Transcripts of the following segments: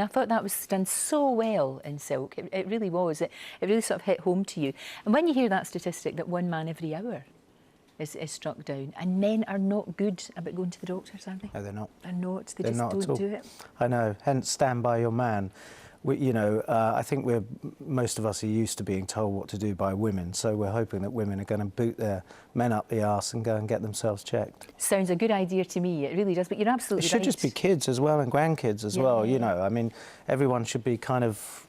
I thought that was done so well in Silk. It really was. It really sort of hit home to you. And when you hear that statistic that 1 man every hour is struck down, and men are not good about going to the doctors, are they? No, they're not. They're not. They They're just not don't do it. I know. Hence, stand by your man. I think most of us are used to being told what to do by women, so we're hoping that women are going to boot their men up the arse and go and get themselves checked. Sounds a good idea to me. It really does. But you're absolutely right. It should just be kids as well and grandkids as well. You know, I mean, everyone should be kind of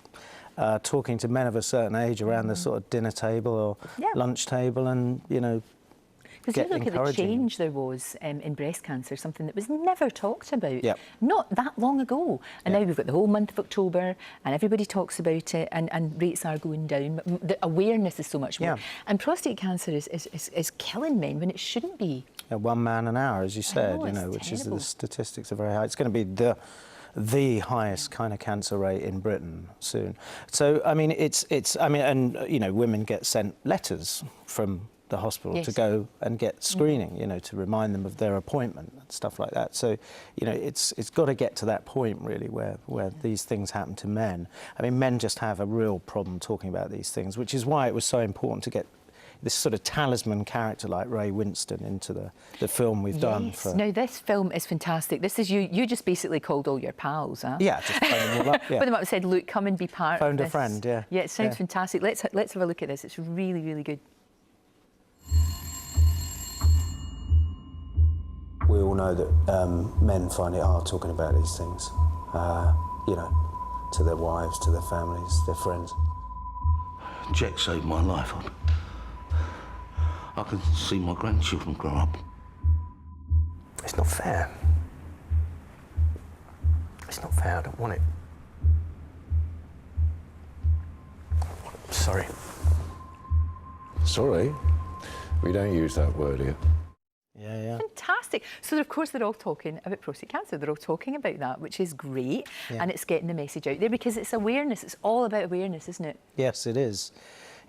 talking to men of a certain age around the sort of dinner table or lunch table, and because you look at the change there was in breast cancer, something that was never talked about, not that long ago. And now we've got the whole month of October and everybody talks about it, and rates are going down. The awareness is so much more. And prostate cancer is killing men when it shouldn't be. 1 man an hour, as you said, which is the statistics are very high. It's going to be the highest kind of cancer rate in Britain soon. So, I mean, women get sent letters from the hospital to go and get screening, to remind them of their appointment and stuff like that. So, it's got to get to that point really where these things happen to men. I mean, men just have a real problem talking about these things, which is why it was so important to get this sort of talisman character like Ray Winston into the film we've done. Now, this film is fantastic. This is you just basically called all your pals, huh? Yeah, just phoned them all up. Put them up and said, look, come and be part of this. Phoned a friend, yeah. Yeah, it sounds fantastic. Let's have a look at this. It's really, really good. We all know that men find it hard talking about these things, to their wives, to their families, their friends. Jack saved my life. I can see my grandchildren grow up. It's not fair. It's not fair, I don't want it. Sorry. Sorry? We don't use that word here. Yeah. Fantastic. So, of course, they're all talking about prostate cancer. They're all talking about that, which is great. And it's getting the message out there because it's awareness. It's all about awareness, isn't it? Yes, it is.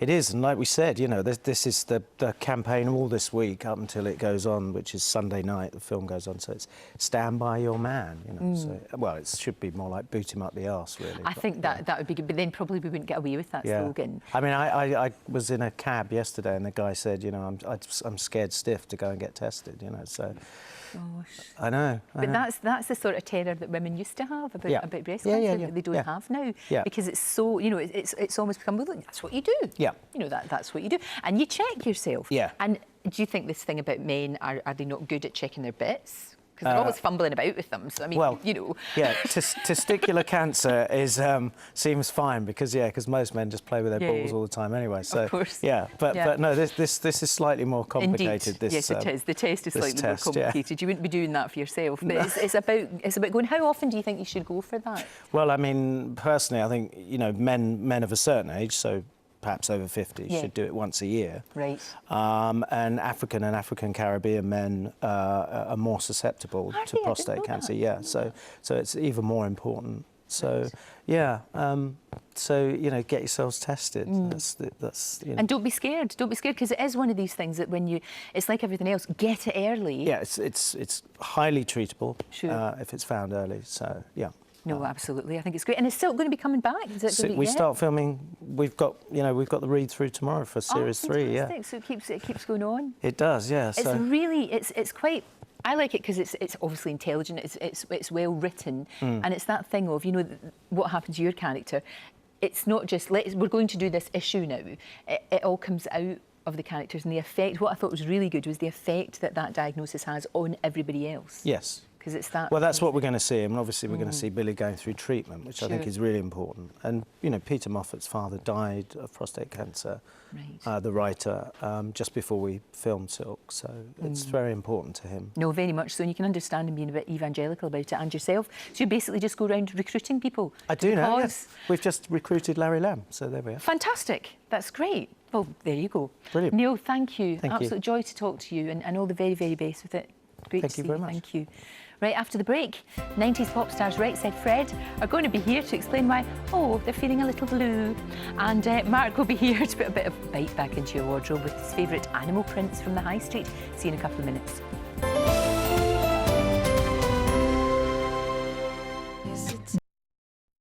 It is, and like we said, this is the campaign all this week up until it goes on, which is Sunday night. The film goes on, so it's stand by your man. So, well, it should be more like boot him up the arse, really. I think that would be good, but then probably we wouldn't get away with that slogan. I mean, I was in a cab yesterday, and the guy said, I'm scared stiff to go and get tested. So. Gosh. I know. But that's the sort of terror that women used to have about breast cancer that they don't have now. Because it's so, it's almost become, well, that's what you do. That's what you do. And you check yourself. And do you think this thing about men, are they not good at checking their bits? Because they're always fumbling about with them. So, I mean, Yeah, testicular cancer seems fine because most men just play with their balls all the time anyway. So, of course. But no, this is slightly more complicated. Indeed. Yes, it is. The test is slightly more complicated. You wouldn't be doing that for yourself. But it's about going. How often do you think you should go for that? Well, I mean, personally, I think men of a certain age, so perhaps over 50, should do it once a year. Right. And African Caribbean men are more susceptible to prostate cancer. So it's even more important. So get yourselves tested. That's And don't be scared. Don't be scared, because it is one of these things that it's like everything else. Get it early. Yeah, it's highly treatable if it's found early. So No, absolutely. I think it's great, and it's still going to be coming back. We start filming. We've got the read through tomorrow for series 3. Yeah. So it keeps going on. It does. Yeah. It's really it's quite. I like it because it's obviously intelligent. It's well written, and it's that thing of what happened to your character. It's not just we're going to do this issue now. It all comes out of the characters and the effect. What I thought was really good was the effect that diagnosis has on everybody else. Yes. Because it's that. Well, that's what we're going to see, and obviously we're going to see Billy going through treatment, which I think is really important. And Peter Moffat's father died of prostate cancer, the writer, just before we filmed Silk, so it's very important to him. No, very much so, and you can understand him being a bit evangelical about it, and yourself. So you basically just go around recruiting people. I do now. Yes. We've just recruited Larry Lamb, so there we are. Fantastic. That's great. Well, there you go. Brilliant. Neil, thank you. Thank you. Absolute joy to talk to you, and all the very, very best with it. Great to see you. Thank you very much. Thank you. Right, after the break, 90s pop stars Right Said Fred are going to be here to explain why, they're feeling a little blue. And Mark will be here to put a bit of bite back into your wardrobe with his favourite animal prints from the high street. See you in a couple of minutes.